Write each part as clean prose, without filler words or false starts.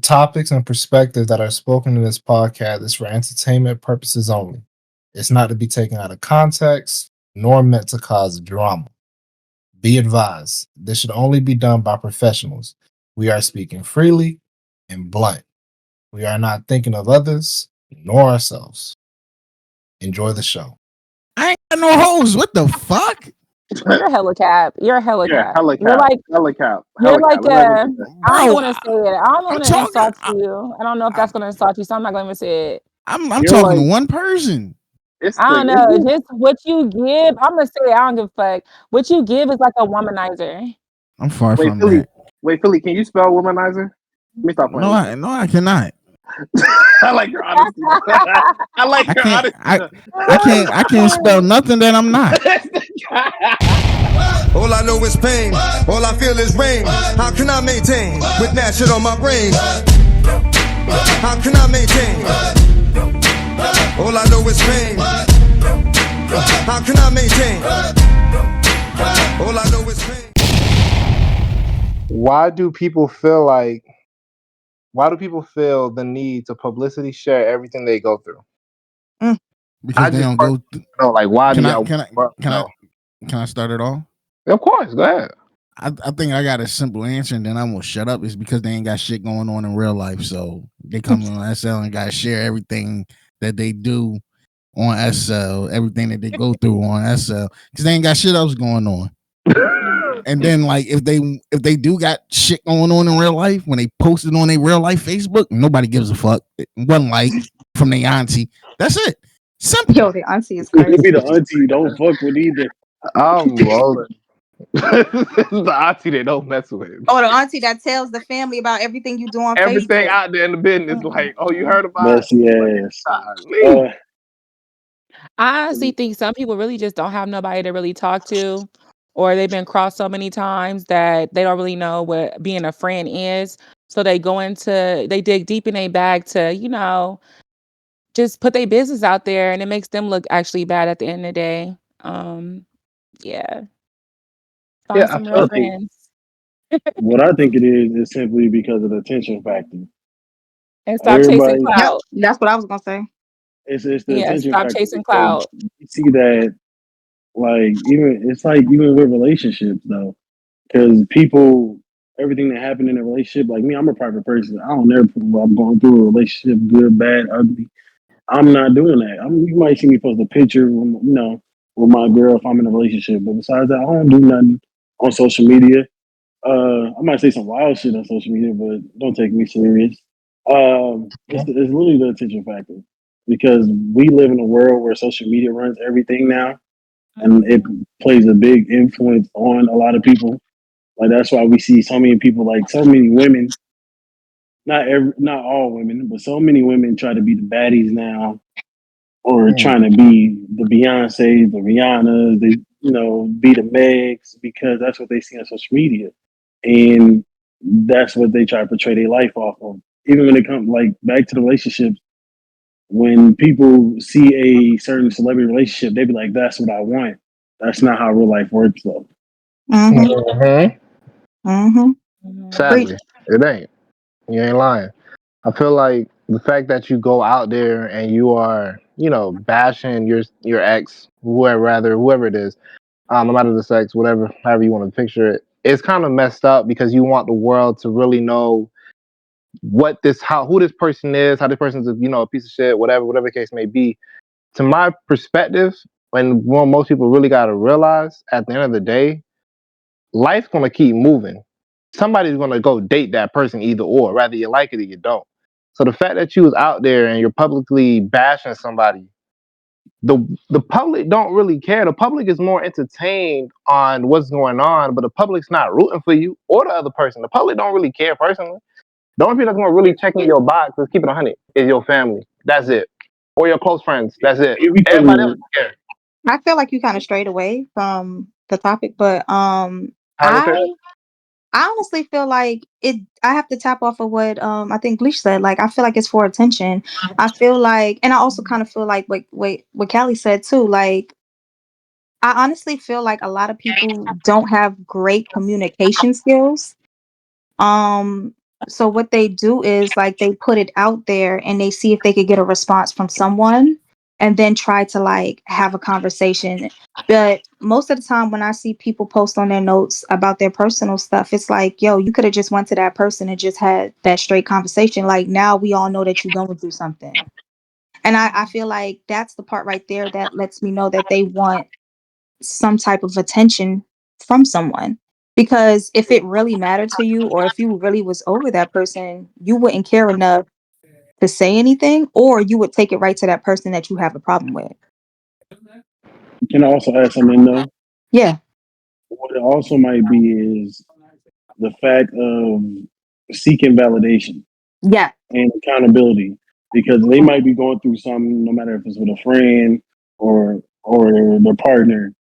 The topics and perspectives that are spoken in this podcast is for entertainment purposes only. It's not to be taken out of context, nor meant to cause drama. Be advised, this should only be done by professionals. We are speaking freely and blunt. We are not thinking of others nor ourselves. Enjoy the show. I ain't got no hoes. What the fuck? You're hella cap. You're hella Yeah, cap. hella You're cap. like Hella cap. you're Hella cap. like Let me get that. I don't even Bro, want to say it. I don't I'm want to talking. insult you. I don't know if that's gonna insult you, so I'm not gonna even say it. I'm You're talking like, to one person. it's I don't know. the. Just what you give. I'm gonna say it. I don't give a fuck. What you give is like a womanizer. I'm far Wait, from Philly. that. Wait, Philly. Can you spell womanizer? Let me stop playing with you. No, I cannot. I like your honesty. I like I your can't. honesty. I can't spell nothing that I'm not. All I know is pain. All I feel is rain. How can I maintain with that shit on my brain? How can I maintain? All I know is pain. How can I maintain? All I know is pain. Why do people feel like? Why do people feel the need to publicity share everything they go through? Because I they just don't go. know, like, why do Can I? y'all? Can I? Can I? No. Can I start it off? Of course, go ahead. I think I got a simple answer, and then I'm gonna shut up. It's because they ain't got shit going on in real life, so they come on SL and gotta share everything that they do on SL, everything that they go through on SL, because they ain't got shit else going on. And then, like, if they do got shit going on in real life, when they post it on their real life Facebook, nobody gives a fuck. One like from their auntie. That's it. Simple. Yo, the auntie is It crazy. be the auntie you don't fuck with either. Well, the auntie they don't mess with. Oh, the auntie that tells the family about everything you do on Everything Facebook. out there in the business, like, oh, you heard about it? Messy ass. Golly. I honestly think some people really just don't have nobody to really talk to, or they've been crossed so many times that they don't really know what being a friend is. So they they dig deep in their bag to, just put their business out there, and it makes them look actually bad at the end of the day. Yeah. Yeah, Find I some real I feel think friends what I think it is simply because of the attention factor. and stop chasing Everybody, Yep, clout. that's what I was gonna say. it's the Yeah, attention stop factor chasing because clout. you see that like even with relationships though, because people everything that happened in a relationship, like me, I'm a private person. I don't never put what I'm going through a relationship, good, bad, ugly. I'm not doing that. You might see me post a picture, with my girl if I'm in a relationship, but besides that, I don't do nothing on social media. I might say some wild shit on social media, but don't take me serious. It's literally the attention factor because we live in a world where social media runs everything now, and it plays a big influence on a lot of people. Like that's why we see so many people, like so many women. Not all women, but so many women try to be the baddies now, or trying to be the Beyonce, the Rihanna, be the Megs because that's what they see on social media, and that's what they try to portray their life off of. Even when it comes like back to the relationships, when people see a certain celebrity relationship, they be like, "That's what I want." That's not how real life works, though. Mm-hmm. Mm-hmm. Preach. sadly, it ain't. You ain't lying. I feel like the fact that you go out there and you are, bashing your ex, whoever it is, no matter the sex, whatever, however you want to picture it, it's kind of messed up because you want the world to really know who this person is, how this person's a piece of shit, whatever the case may be. To my perspective, when most people really got to realize at the end of the day, life's gonna keep moving. Somebody's gonna go date that person either or, whether you like it or you don't. So the fact that you was out there and you're publicly bashing somebody, the public don't really care. The public is more entertained on what's going on, but the public's not rooting for you or the other person. The public don't really care personally. The only people that's gonna really check in your box, let's keep it 100, is your family. That's it. Or your close friends. That's it. Everybody else Everything, don't care. I feel like you kind of strayed away from the topic, but How you feel? I honestly feel like it. I have to tap off of what I think Bleach said. Like I feel like it's for attention. I feel like, and I also kind of feel like what Callie said too. Like I honestly feel like a lot of people don't have great communication skills. Um, So what they do is like they put it out there and they see if they could get a response from someone and then try to like have a conversation. But most of the time when I see people post on their notes about their personal stuff, it's like, yo, you could have just went to that person and just had that straight conversation. Like now we all know that you're going through something. And I feel like that's the part right there that lets me know that they want some type of attention from someone. Because if it really mattered to you, or if you really was over that person, you wouldn't care enough to say anything, or you would take it right to that person that you have a problem with. Can I also add something though? Yeah. What it also might be is the fact of seeking validation Yeah. and accountability, because they might be going through something, no matter if it's with a friend or their partner.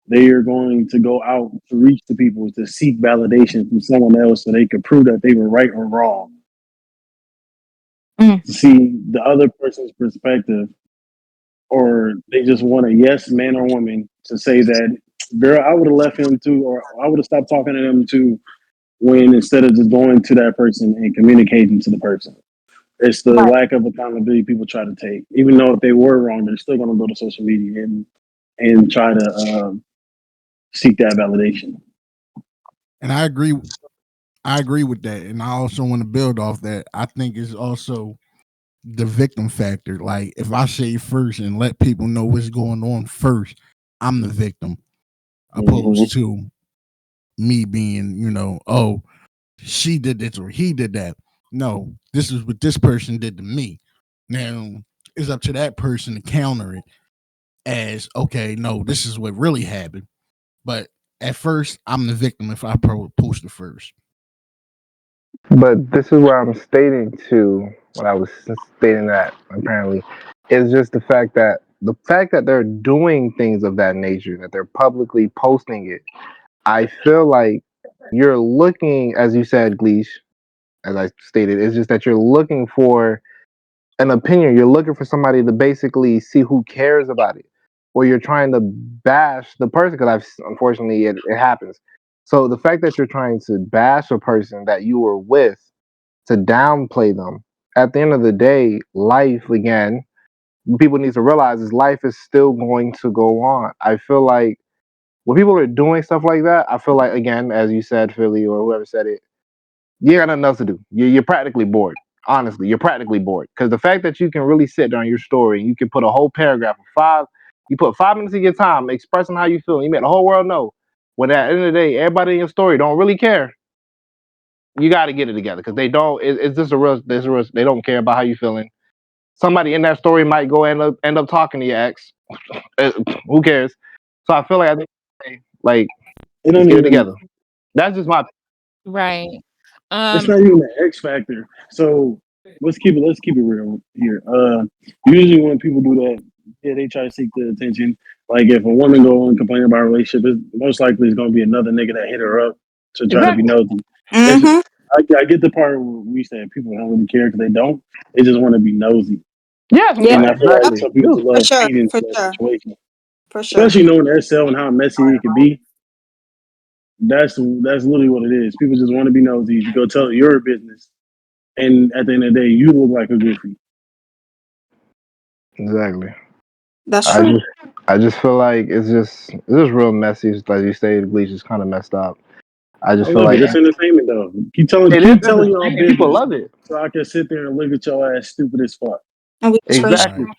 They are going to go out to reach the people to seek validation from someone else so they could prove that they were right or wrong. Mm. To see the other person's perspective, or they just want a yes man or woman to say that, girl, I would have left him too, or I would have stopped talking to him too, when instead of just going to that person and communicating to the person. It's the Right. lack of accountability people try to take. Even though if they were wrong, they're still going to go to social media and try to seek that validation. And I agree with that. And I also want to build off that. I think it's also the victim factor. Like if I say first and let people know what's going on first, I'm the victim, opposed to me being, oh, she did this or he did that. No, this is what this person did to me. Now it's up to that person to counter it as, okay, no, this is what really happened. But at first, I'm the victim if I post it first. But this is where I'm stating to what I was stating that apparently is just the fact that they're doing things of that nature, that they're publicly posting it. I feel like you're looking, as you said, Gleesh, as I stated, it's just that you're looking for an opinion. You're looking for somebody to basically see who cares about it, or you're trying to bash the person because unfortunately it happens. So the fact that you're trying to bash a person that you were with to downplay them, at the end of the day, life again, people need to realize is life is still going to go on. I feel like when people are doing stuff like that, I feel like again, as you said, Philly or whoever said it, you got nothing else to do. You're practically bored. Honestly, you're practically bored because the fact that you can really sit down your story and you can put a whole paragraph of you put 5 minutes of your time expressing how you feel. And you make the whole world know. When at the end of the day, everybody in your story don't really care. You got to get it together because they don't. It's just a real. There's a real. They don't care about how you feeling. Somebody in that story might go end up talking to your ex. Who cares? So I feel like like It just don't get it even. together. That's just my. Right. It's Um, not even the X factor. So let's keep it real here. Usually when people do that, yeah, they try to seek the attention. Like if a woman go and complain about a relationship, most likely it's gonna be another nigga that hit her up to try to be Exactly. nosy. If Mm-hmm. I get the part where we say people don't really care because they don't, they just want to be nosy. Yes, Yeah. And I feel like Yep. exactly. some You people do. just For love sure. feeding into For that sure. situation, For sure. especially knowing SL and how messy it can be. That's literally what it is. People just want to be nosy. You go tell your business, and at the end of the day, you look like a goofy. Exactly. That's I true. just I just feel like it's just real messy. Like you say, the bleach is kind of messed up. I I just feel love like it. It's entertainment though. it is Keep telling y'all entertaining. People business, love it. so I can sit there and look at your ass stupid as fuck. And we can screenshot Exactly. Right.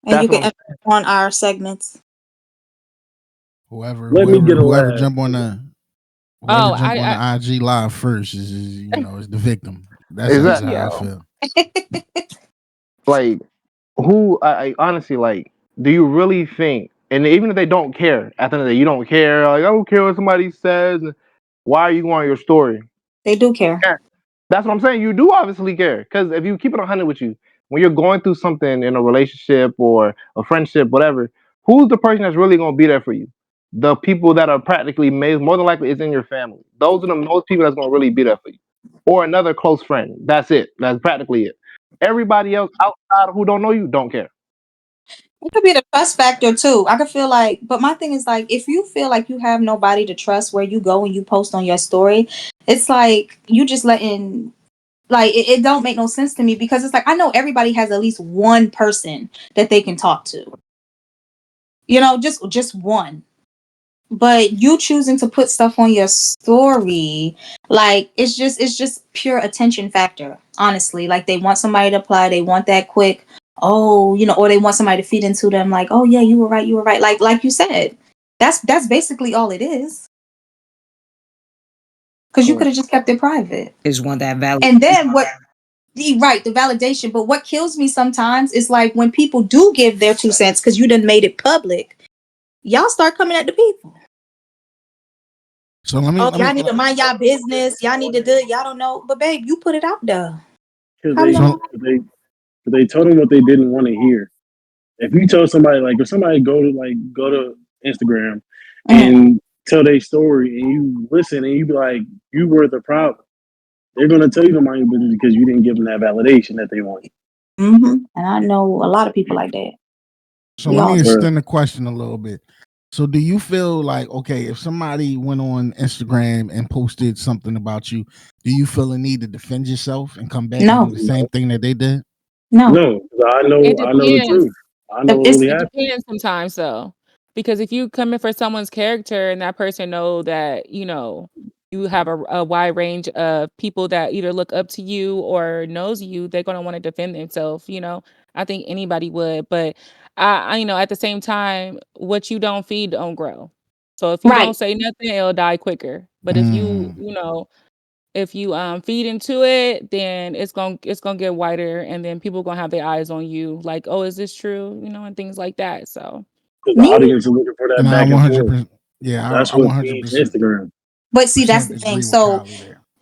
and you That's can what I'm enter on our segments. Whoever Let me whoever get a whoever laugh. jump on the whoever oh, jump on the IG live first is the victim. That's exactly how I yo. feel. like who I honestly like. Do you really think? And even if they don't care, at the end of the day, you don't care. Like I don't care what somebody says. Why are you going on your story? They do care. Yeah, that's what I'm saying. You do obviously care because if you keep it 100 with you, when you're going through something in a relationship or a friendship, whatever, who's the person that's really going to be there for you? The people that are practically made, more than likely, is in your family. Those are the most people that's going to really be there for you, or another close friend. That's it. That's practically it. Everybody else outside who don't know you don't care. It could be the trust factor too. I could feel like, but my thing is like, if you feel like you have nobody to trust where you go and you post on your story, it's like you just letting Like it don't make no sense to me because it's like I know everybody has at least one person that they can talk to. You know, just one. But you choosing to put stuff on your story, like it's just pure attention factor, honestly. Like they want somebody to apply, they want that quick, oh, you know, or they want somebody to feed into them, like, oh yeah, you were right. Like you said. That's basically all it is. Because you could have just kept it private. Is want that valid. And then right, the validation. But what kills me sometimes is like when people do give their 2 cents because you done made it public, y'all start coming at the people. So let me Y'all need to mind y'all business. Y'all need to do it. Y'all don't know. But babe, you put it out there. Because they told them what they didn't want to hear. If you tell somebody, like, if somebody go to Instagram and tell their story and you listen and you be like, you were the problem, they're gonna tell you to mind your business because you didn't give them that validation that they want. And I know a lot of people like that. So let me extend the question a little bit. So do you feel like, okay, if somebody went on Instagram and posted something about you, do you feel a need to defend yourself and come back and do the same thing that they did? No, I know the truth. I know what really happened. It depends sometimes, though, because if you come in for someone's character and that person know that you have a wide range of people that either look up to you or knows you, they're gonna want to defend themselves. I think anybody would, but I at the same time, what you don't feed don't grow. So if you don't say nothing, it'll die quicker. But if you feed into it, then it's gonna get wider, and then people gonna have their eyes on you, like, oh, is this true? And things like that. So the audience is looking for that back and forth. Yeah, that's what feeds Instagram. But see, that's the thing. So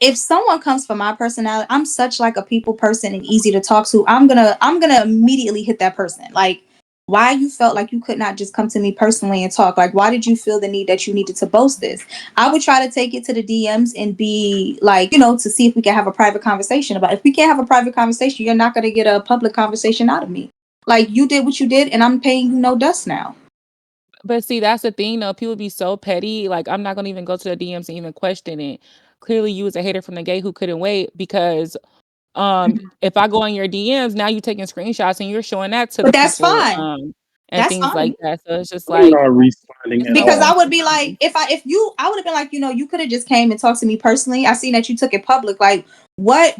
if someone comes for my personality, I'm such like a people person and easy to talk to. I'm gonna immediately hit that person. Like, why you felt like you could not just come to me personally and talk? Like, why did you feel the need that you needed to boast this? I would try to take it to the DMs and be like, to see if we can have a private conversation about it. If we can't have a private conversation, you're not gonna get a public conversation out of me. Like, you did what you did, and I'm paying you no dust now. But see, that's the thing, though. People be so petty. Like, I'm not gonna even go to the DMs and even question it. Clearly, you was a hater from the gate who couldn't wait because, if I go on your DMs, now you taking screenshots and you're showing that to the people. That's fine. And that's things fine. like that. So it's just I'm like not responding because all. I would be like, I would have been like, you could have just came and talked to me personally. I seen that you took it public. Like, why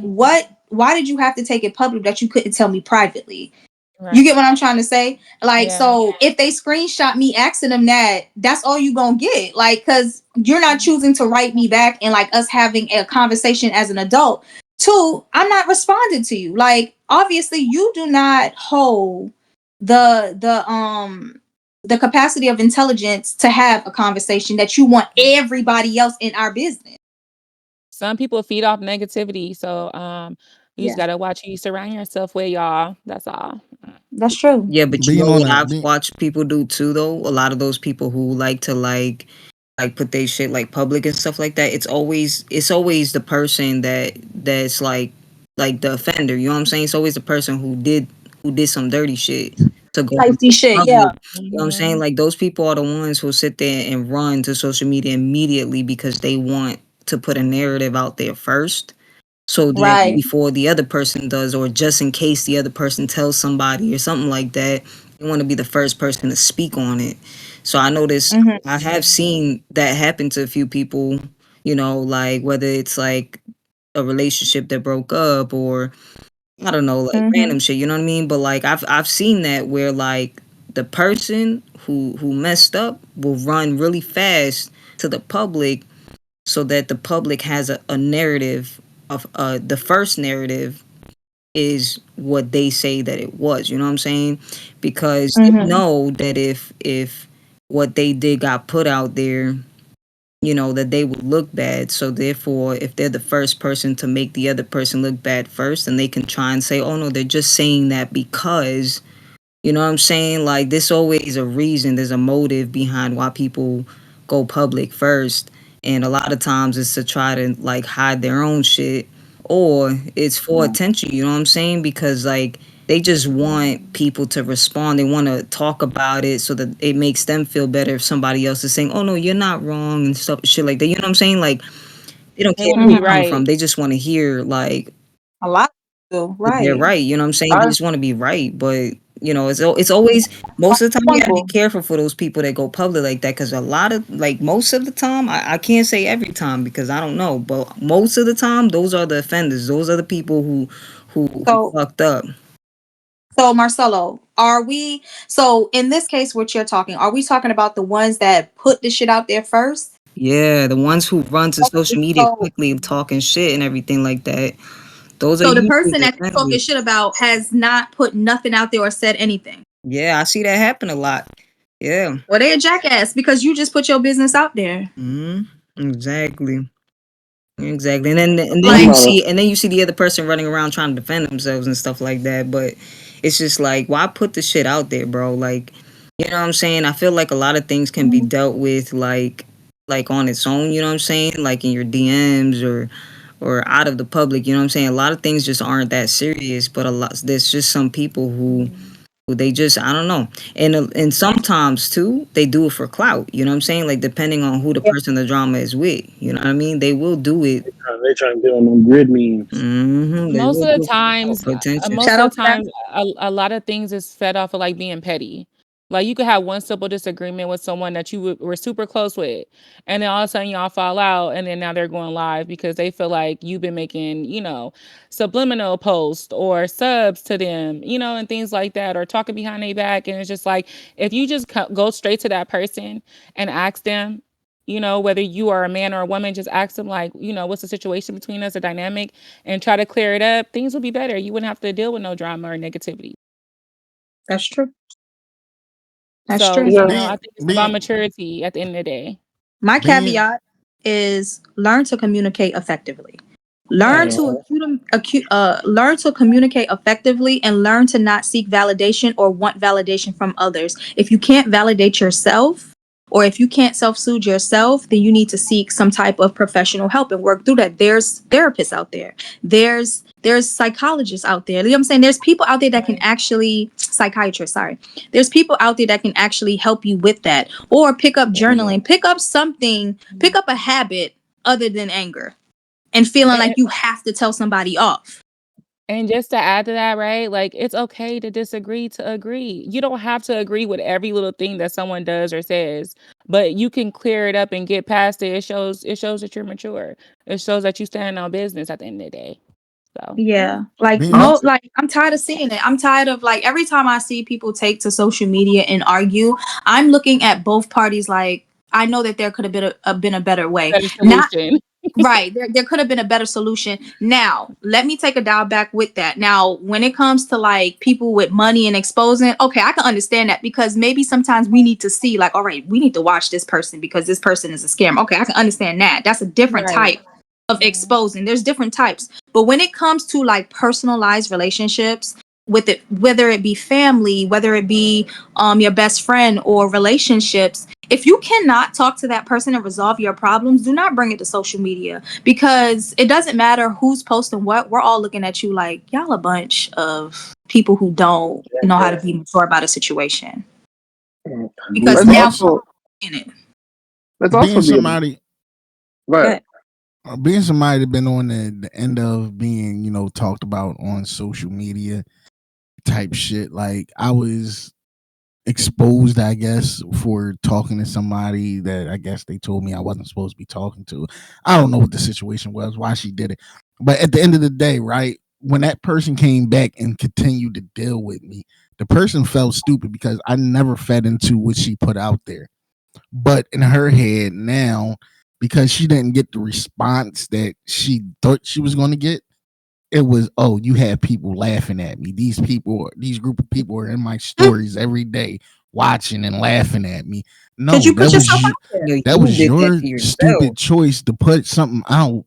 did you have to take it public that you couldn't tell me privately? Right. You get what I'm trying to say? Like, so if they screenshot me asking them that, that's all you gonna get. Like, because you're not choosing to write me back and like us having a conversation as an adult. 2, I'm not responding to you. Like, obviously, you do not hold the capacity of intelligence to have a conversation that you want everybody else in our business. Some people feed off negativity, so you just gotta watch who you surround yourself with, y'all. That's all. That's true. Yeah, but what I've watched people do too, though. A lot of those people who like to like put their shit like public and stuff like that. It's always the person that's like the offender. You know what I'm saying? It's always the person who did some dirty shit to go. Shit, yeah. You know what I'm saying? Like, those people are the ones who sit there and run to social media immediately because they want to put a narrative out there first. So that before the other person does, or just in case the other person tells somebody or something like that, you want to be the first person to speak on it. So I noticed, I have seen that happen to a few people, like whether it's like a relationship that broke up or I don't know, like random shit, you know what I mean? But like I've seen that where like the person who messed up will run really fast to the public so that the public has a narrative of the first narrative is what they say that it was, you know what I'm saying? Because they know that if what they did got put out there, that they would look bad. So therefore, if they're the first person to make the other person look bad first, then they can try and say, oh no, they're just saying that because, you know what I'm saying? Like, there's always a reason, there's a motive behind why people go public first. And a lot of times it's to try to like hide their own shit, or it's for attention, you know what I'm saying? Because like they just want people to respond. They want to talk about it so that it makes them feel better if somebody else is saying, oh no, you're not wrong and stuff, shit like that. You know what I'm saying? Like, they don't care where you're coming from. They just want to hear like A lot do, They're right. right. You know what I'm saying? They I just want to be right, but it's always most of the time you gotta be Wonderful. careful for those people that go public like that because a lot of like most of the time I can't say every time because I don't know, but most of the time those are the offenders. Those are the people who So fucked up. so Marcelo, so in this case what you're talking, are we talking about the ones that put the shit out there first? Yeah, the ones who run to social Okay, media so quickly talking shit and everything like that. Those are so the usually person the that you're talking offenders. shit about has not put nothing out there or said anything. Yeah, I see that happen a lot. Yeah. Well, they're a jackass because you just put your business out there. Exactly. Exactly. And then I'm Like, not. you see the other person running around trying to defend themselves and stuff like that. But it's just like, why put the shit out there, bro? Like, you know what I'm saying? I feel like a lot of things can be dealt with like on its own, you know what I'm saying? Like in your DMs or out of the public, you know what I'm saying? A lot of things just aren't that serious, but there's just some people who they just I don't know, and sometimes too they do it for clout. You know what I'm saying? Like depending on who the person the drama is with. You know what I mean? They will do it. They trying to get on them grid memes. They Most will of the do it times, for attention. shout out to that. a lot of things is fed off of like being petty. Like you could have one simple disagreement with someone that you were super close with, and then all of a sudden y'all fall out, and then now they're going live because they feel like you've been making, subliminal posts or subs to them, and things like that, or talking behind their back. And it's just like if you just go straight to that person and ask them, whether you are a man or a woman, just ask them like, what's the situation between us, the dynamic, and try to clear it up. Things will be better. You wouldn't have to deal with no drama or negativity. That's true. That's So, true. Yeah. I think it's about maturity at the end of the day. My being caveat is learn to communicate effectively. Learn Yes. to learn to communicate effectively and learn to not seek validation or want validation from others. If you can't validate yourself or if you can't self-soothe yourself, then you need to seek some type of professional help and work through that. There's therapists out there. There's psychologists out there. You know what I'm saying? There's people out there that can actually psychiatrists, sorry. There's people out there that can actually help you with that. Or pick up journaling, pick up a habit other than anger and feeling like And, you have to tell somebody off. and just to add to that, right? Like it's okay to disagree to agree. You don't have to agree with every little thing that someone does or says, but you can clear it up and get past it. It shows that you're mature. It shows that you stand on business at the end of the day. So Yeah. Like being I'm tired of seeing it. I'm tired of like every time I see people take to social media and argue, I'm looking at both parties like I know that there could have been a better way. better Not solution. right. There could have been a better solution. Now, let me take a dial back with that. Now, when it comes to like people with money and exposing, okay, I can understand that because maybe sometimes we need to see like, all right, we need to watch this person because this person is a scam. Okay, I can understand that. That's a different Right. type of exposing. There's different types. But when it comes to like personalized relationships, with it, whether it be family, whether it be your best friend or relationships, if you cannot talk to that person and resolve your problems, do not bring it to social media because it doesn't matter who's posting what. We're all looking at you like y'all a bunch of people who don't know how to be mature about a situation. Because Let's now also in it. let's also being be somebody but being somebody that been on the end of being, talked about on social media type shit. Like I was exposed, I guess, for talking to somebody that I guess they told me I wasn't supposed to be talking to. I don't know what the situation was, why she did it. But at the end of the day, right, when that person came back and continued to deal with me, the person felt stupid because I never fed into what she put out there. But in her head now, because she didn't get the response that she thought she was going to get, it was, oh, you have people laughing at me. These group of people are in my stories every day watching and laughing at me. No, Could you put that yourself was out there? You that was did that your to yourself. stupid choice to put something out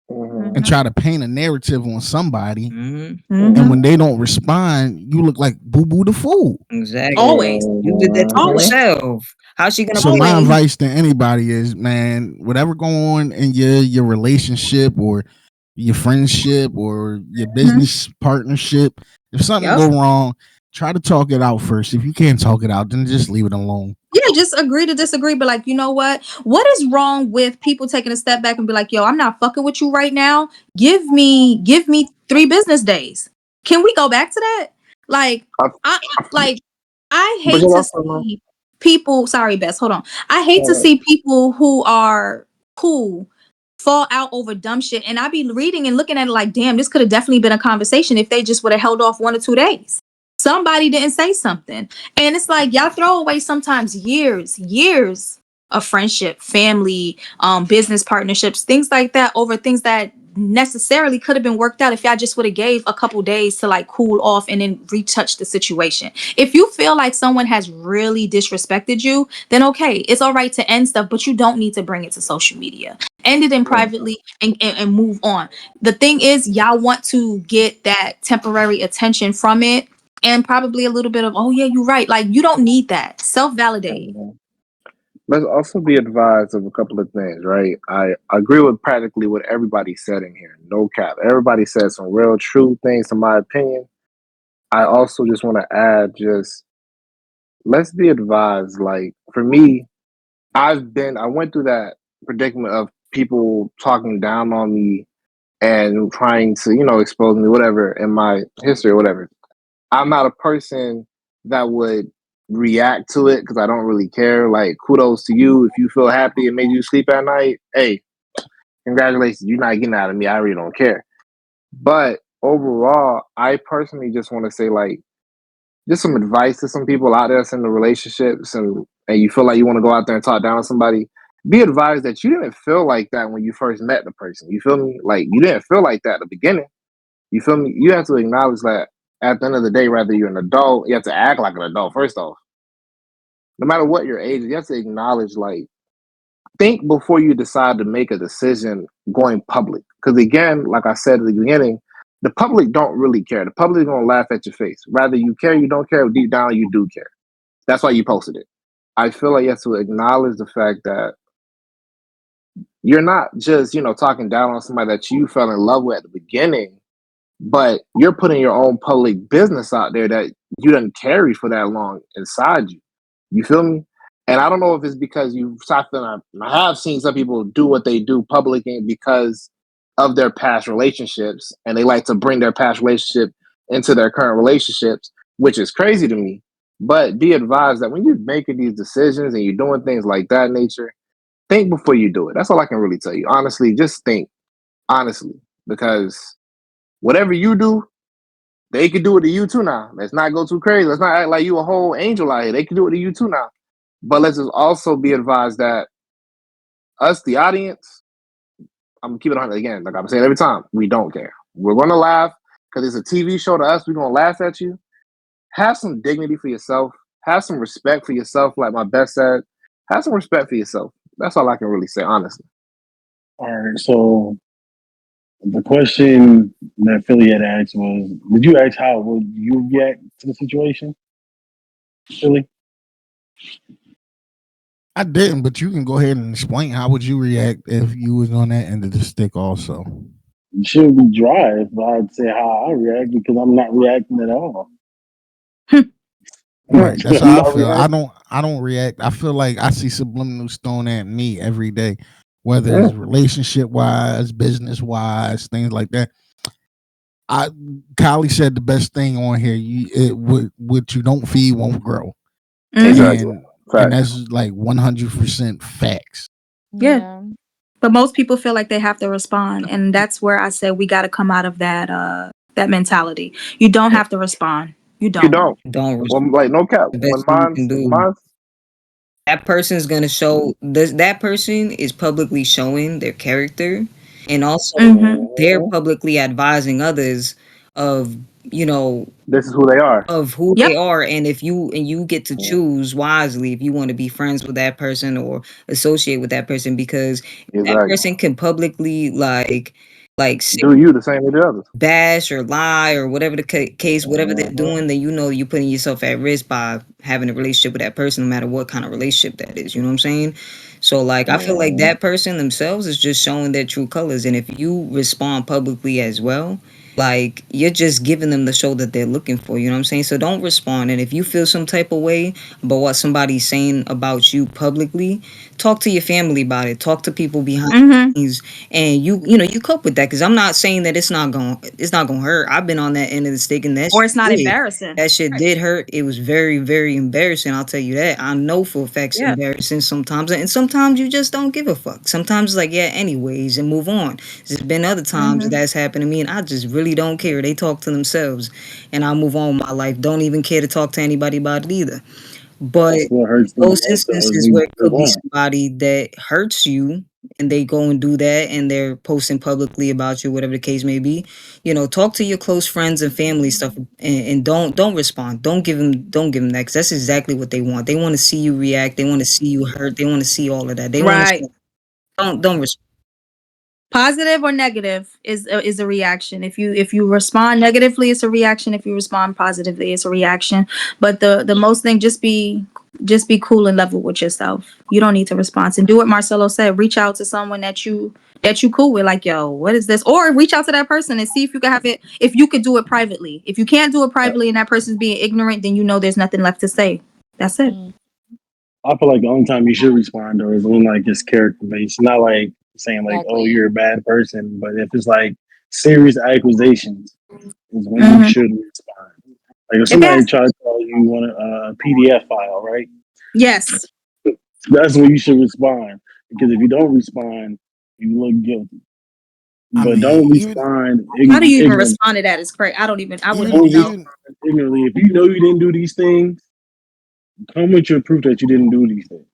Mhm. and try to paint a narrative on somebody. Mhm. And when they don't respond, you look like Boo Boo the fool. Exactly. Always. You did that to Always. yourself. How's she gonna So my Always. advice to anybody is, man, whatever going on in your relationship or your friendship or your business partnership, if something Yep. go wrong, try to talk it out first. If you can't talk it out, then just leave it alone. Yeah, just agree to disagree. But like, you know what? What is wrong with people taking a step back and be like, yo, I'm not fucking with you right now. Give me 3 business days. Can we go back to that? Like, I hate to see people. Sorry, Bess. Hold on. I hate to see people who are cool fall out over dumb shit. And I be reading and looking at it like, damn, this could have definitely been a conversation if they just would have held off 1 or 2 days. Somebody didn't say something. And it's like, y'all throw away sometimes years of friendship, family, business partnerships, things like that over things that necessarily could have been worked out if y'all just would have gave a couple days to like cool off and then retouch the situation. If you feel like someone has really disrespected you, then okay, it's all right to end stuff, but you don't need to bring it to social media. End it in privately and move on. The thing is, y'all want to get that temporary attention from it and probably a little bit of, oh yeah, you're right. Like, you don't need that. Self-validate. Let's also be advised of a couple of things, right? I agree with practically what everybody said in here. No cap. Everybody said some real true things, in my opinion. I also just want to add, just let's be advised. Like, for me, I went through that predicament of people talking down on me and trying to, expose me, whatever, in my history or whatever. I'm not a person that would react to it because I don't really care. Like, kudos to you. If you feel happy it made you sleep at night, hey, congratulations. You're not getting out of me. I really don't care. But overall, I personally just want to say, like, just some advice to some people out there that's in the relationships and you feel like you want to go out there and talk down on somebody. Be advised that you didn't feel like that when you first met the person. You feel me? Like, you didn't feel like that at the beginning. You feel me? You have to acknowledge that at the end of the day, whether you're an adult, you have to act like an adult, first off. No matter what your age, you have to acknowledge, like, think before you decide to make a decision going public. Because again, like I said at the beginning, the public don't really care. The public is going to laugh at your face. Rather you care, you don't care, deep down you do care. That's why you posted it. I feel like you have to acknowledge the fact that you're not just, talking down on somebody that you fell in love with at the beginning, but you're putting your own public business out there that you didn't carry for that long inside you. You feel me? And I don't know if it's because I have seen some people do what they do publicly because of their past relationships, and they like to bring their past relationship into their current relationships, which is crazy to me. But be advised that when you're making these decisions and you're doing things like that nature, think before you do it. That's all I can really tell you. Honestly, just think. Honestly. Because whatever you do, they could do it to you too now. Let's not go too crazy. Let's not act like you a whole angel out here. They could do it to you too now. But let's just also be advised that us, the audience, I'm going to keep it 100 again. Like I'm saying every time, we don't care. We're going to laugh because it's a TV show to us. We're going to laugh at you. Have some dignity for yourself. Have some respect for yourself. Like my best said, have some respect for yourself. That's all I can really say, honestly. All right. So the question that Philly had asked was, did you ask how would you react to the situation, Philly? I didn't, but you can go ahead and explain how would you react if you was on that end of the stick also. It should be dry if I'd say how I react because I'm not reacting at all. Right, that's how I feel. I don't react. I feel like I see subliminals thrown at me every day, whether it's relationship wise, business wise, things like that. Kylie said the best thing on here: what you don't feed won't grow. Exactly. And that's like 100% facts. Yeah. But most people feel like they have to respond, and that's where I said we got to come out of that mentality. You don't have to respond. You don't. Don't. Like no cap. When mine, that person's gonna show. That person is publicly showing their character, and also they're publicly advising others of this is who they are. They are, and if you get to choose wisely if you want to be friends with that person or associate with that person, because that person can publicly like do you the same with the others, bash or lie or whatever the case, whatever they're doing, then you're putting yourself at risk by having a relationship with that person, no matter what kind of relationship that is. You know what I'm saying? So like I feel like that person themselves is just showing their true colors, and if you respond publicly as well, like you're just giving them the show that they're looking for. You know what I'm saying? So don't respond. And if you feel some type of way about what somebody's saying about you publicly, talk to your family about it. Talk to people behind the scenes, and you know you cope with that. Because I'm not saying that it's not gonna hurt. I've been on that end of the stick, and or it's not embarrassing. that shit did hurt. It was very, very embarrassing. I'll tell you that. I know for a fact it's embarrassing sometimes, and sometimes you just don't give a fuck. Sometimes it's like, yeah, anyways, and move on. There's been other times that's happened to me, and I just really don't care. They talk to themselves, and I move on with my life. Don't even care to talk to anybody about it either. But those instances where it could be somebody that hurts you, and they go and do that, and they're posting publicly about you, whatever the case may be, you know, talk to your close friends and family stuff, and don't respond. Don't give them that, because that's exactly what they want. They want to see you react. They want to see you hurt. They want to see all of that. They want to don't respond. Positive or negative is a reaction. If you respond negatively, it's a reaction. If you respond positively, it's a reaction. But the most thing, just be cool and level with yourself. You don't need to respond. And do what Marcelo said. Reach out to someone that you cool with. Like, yo, what is this? Or reach out to that person and see if you can have it. If you could do it privately. If you can't do it privately and that person's being ignorant, then you know there's nothing left to say. That's it. I feel like the only time you should respond though is when like it's character based, not like saying like, "Oh, you're a bad person." But if it's like serious accusations, is when you should respond. Like if somebody tries to tell you want a PDF file, right? Yes. That's when you should respond, because if you don't respond, you look guilty. But don't respond. How do you even respond to that? It's crazy. I wouldn't even know. Ignorantly, if you know you didn't do these things, come with your proof that you didn't do these things.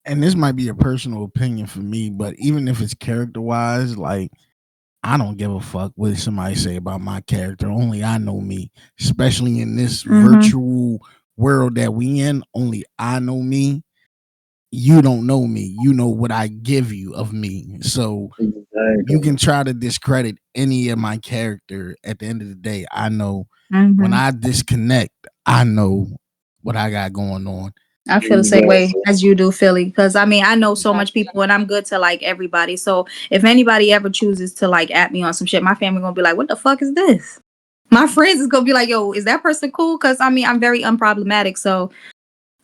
And this might be a personal opinion for me, but even if it's character wise, like I don't give a fuck what somebody say about my character. Only I know me, especially in this virtual world that we in. Only I know me. You don't know me. You know what I give you of me. So you can try to discredit any of my character. At the end of the day, I know when I disconnect, I know what I got going on. I feel the same way as you do, Philly, because I mean I know so much people and I'm good to like everybody. So if anybody ever chooses to like at me on some shit, my family gonna be like, "What the fuck is this?" My friends is gonna be like, "Yo, is that person cool?" Because I mean I'm very unproblematic. So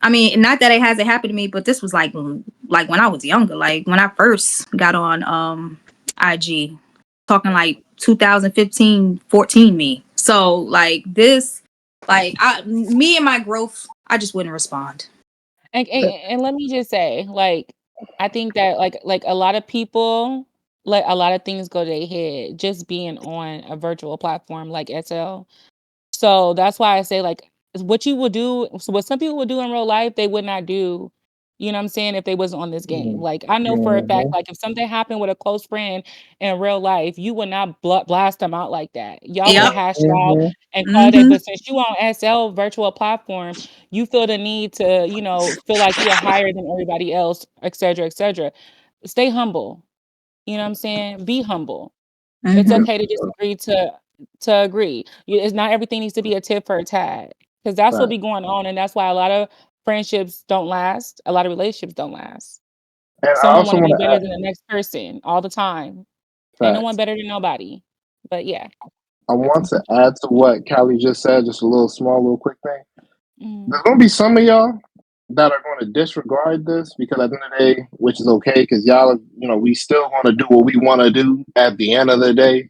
I mean, not that it hasn't happened to me, but this was like when I was younger, like when I first got on IG, talking like 2015, 14 me. So like this, like me and my growth, I just wouldn't respond. And let me just say, like, I think that like a lot of people let a lot of things go to their head just being on a virtual platform like SL. So that's why I say like what you would do, so what some people would do in real life, they would not do, you know what I'm saying, if they wasn't on this game. Like I know for a fact, like if something happened with a close friend in real life, you would not blast them out like that. Y'all would hash it out and call it. But since you on SL virtual platform, you feel the need to, you know, feel like you are higher than everybody else, et cetera, et cetera. Stay humble. You know what I'm saying? Be humble. It's okay to disagree to agree. It's not everything needs to be a tit for a tat, because that's what be going on, and that's why a lot of friendships don't last. A lot of relationships don't last. And Someone want to be better than the next person all the time. Ain't no one better than nobody. But yeah, I want to add to what Callie just said, just a little quick thing. There's gonna be some of y'all that are going to disregard this because at the end of the day, which is okay, because y'all, you know, we still want to do what we want to do at the end of the day.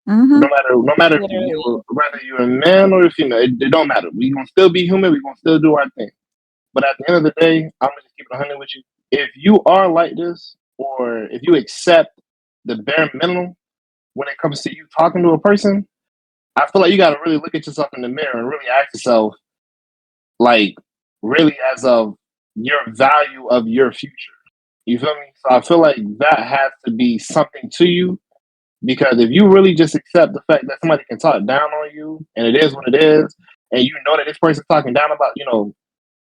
No matter if whether you're a man or a female, it don't matter. We gonna still be human. We gonna still do our thing. But at the end of the day, I'm gonna just keep it 100 with you. If you are like this, or if you accept the bare minimum when it comes to you talking to a person, I feel like you got to really look at yourself in the mirror and really ask yourself, like, really as of your value of your future. You feel me? So I feel like that has to be something to you. Because if you really just accept the fact that somebody can talk down on you, and it is what it is, and you know that this person's talking down about, you know,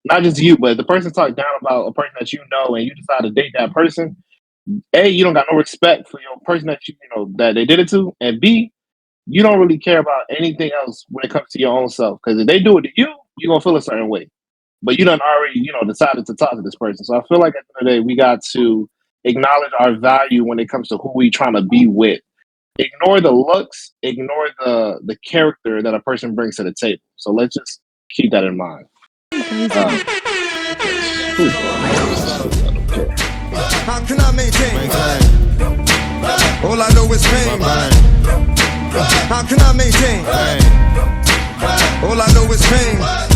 not just you, but the person talking down about a person that you know, and you decide to date that person, A, you don't got no respect for your person that you know that they did it to, and B, you don't really care about anything else when it comes to your own self. Because if they do it to you, you're gonna feel a certain way. But you done already, you know, decided to talk to this person. So I feel like at the end of the day, we got to acknowledge our value when it comes to who we trying to be with. ignore the looks, ignore the character that a person brings to the table. So let's just keep that in mind. How can I maintain? All I know is pain. How can I maintain? All I know is pain.